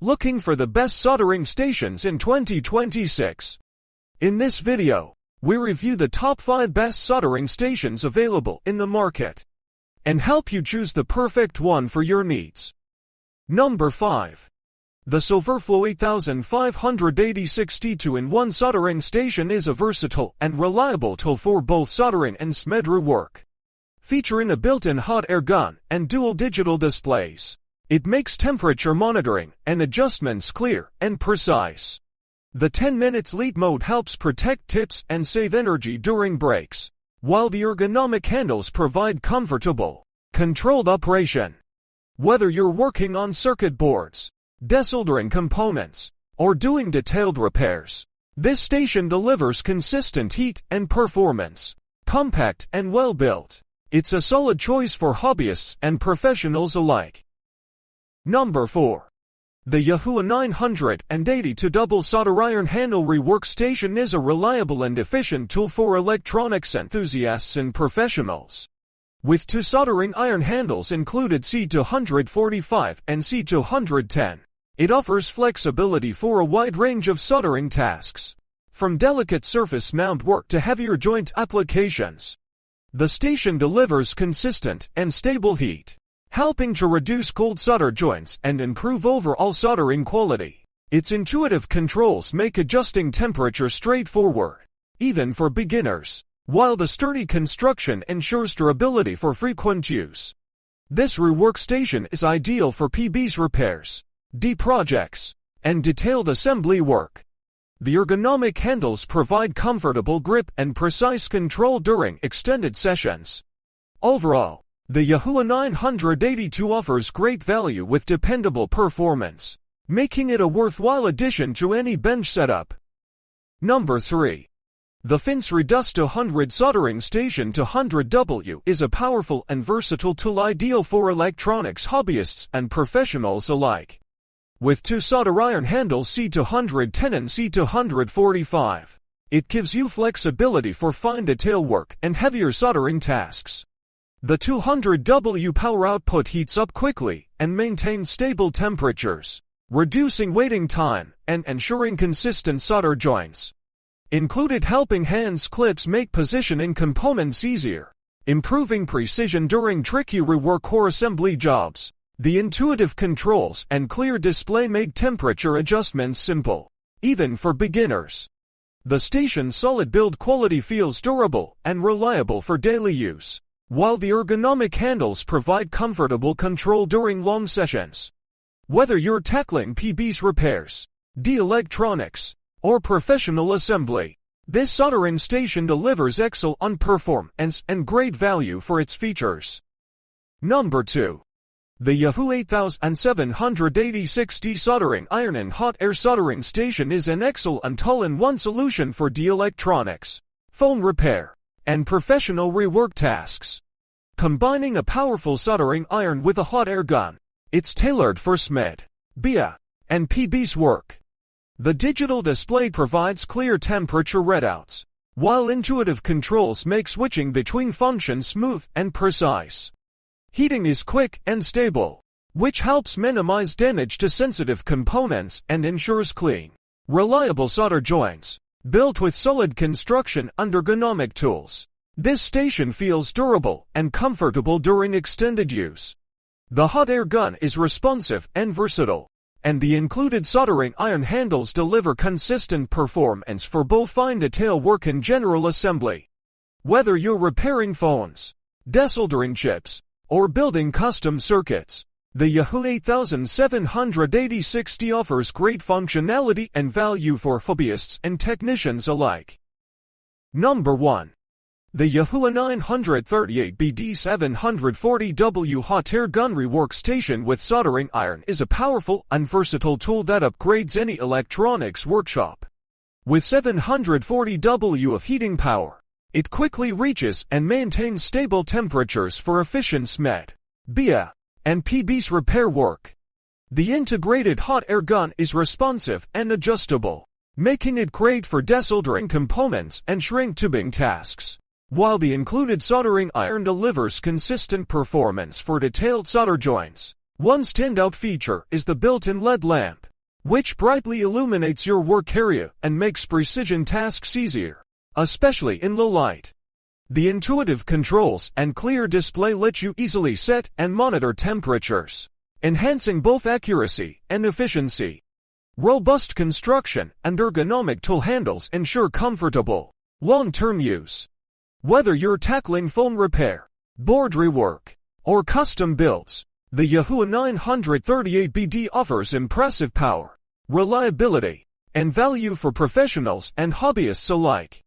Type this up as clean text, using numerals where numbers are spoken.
Looking for the best soldering stations in 2026. In this video, we review the top 5 best soldering stations available in the market and help you choose the perfect one for your needs. Number 5. The Silverflow 8580 2-in-1 soldering station is a versatile and reliable tool for both soldering and smedry work. Featuring a built-in hot air gun and dual digital displays, it makes temperature monitoring and adjustments clear and precise. The 10 minutes lead mode helps protect tips and save energy during breaks, while the ergonomic handles provide comfortable, controlled operation. Whether you're working on circuit boards, desoldering components, or doing detailed repairs, this station delivers consistent heat and performance. Compact and well-built, it's a solid choice for hobbyists and professionals alike. Number 4. The Yahuwa 982 double solder iron handle rework station is a reliable and efficient tool for electronics enthusiasts and professionals. With 2 soldering iron handles included C245 and C210, it offers flexibility for a wide range of soldering tasks, from delicate surface mount work to heavier joint applications. The station delivers consistent and stable heat, helping to reduce cold solder joints and improve overall soldering quality. Its intuitive controls make adjusting temperature straightforward, even for beginners, while the sturdy construction ensures durability for frequent use. This rework station is ideal for PBS repairs, projects, and detailed assembly work. The ergonomic handles provide comfortable grip and precise control during extended sessions. Overall, the Yahuwa 982 offers great value with dependable performance, making it a worthwhile addition to any bench setup. Number 3. The Finns Redus 200 Soldering Station 200W is a powerful and versatile tool ideal for electronics hobbyists and professionals alike. With 2 solder iron handles C210 and C245, it gives you flexibility for fine detail work and heavier soldering tasks. The 200W power output heats up quickly and maintains stable temperatures, reducing waiting time and ensuring consistent solder joints. Included helping hands clips make positioning components easier, improving precision during tricky rework or assembly jobs. The intuitive controls and clear display make temperature adjustments simple, even for beginners. The station's solid build quality feels durable and reliable for daily use, while the ergonomic handles provide comfortable control during long sessions. Whether you're tackling PBS repairs, electronics, or professional assembly, this soldering station delivers excellent performance and great value for its features. Number 2. The Yahuwa 8780 soldering iron and hot air soldering station is an excellent all-in-one solution for electronics, phone repair, and professional rework tasks. Combining a powerful soldering iron with a hot air gun, it's tailored for SMED, BIA, and PBS work. The digital display provides clear temperature readouts, while intuitive controls make switching between functions smooth and precise. Heating is quick and stable, which helps minimize damage to sensitive components and ensures clean, reliable solder joints. Built with solid construction and ergonomic tools, this station feels durable and comfortable during extended use. The hot air gun is responsive and versatile, and the included soldering iron handles deliver consistent performance for both fine detail work and general assembly. Whether you're repairing phones, desoldering chips, or building custom circuits, the Yahuwa 8780 offers great functionality and value for hobbyists and technicians alike. Number 1. The Yahuwa 938 BD 740W hot air gun rework station with soldering iron is a powerful and versatile tool that upgrades any electronics workshop. With 740W of heating power, it quickly reaches and maintains stable temperatures for efficient SMED, BIA, and PBS repair work. The integrated hot air gun is responsive and adjustable, making it great for desoldering components and shrink tubing tasks, while the included soldering iron delivers consistent performance for detailed solder joints. One standout feature is the built-in LED lamp, which brightly illuminates your work area and makes precision tasks easier, especially in low light. The intuitive controls and clear display let you easily set and monitor temperatures, enhancing both accuracy and efficiency. Robust construction and ergonomic tool handles ensure comfortable, long-term use. Whether you're tackling phone repair, board rework, or custom builds, the Yahoo 938BD offers impressive power, reliability, and value for professionals and hobbyists alike.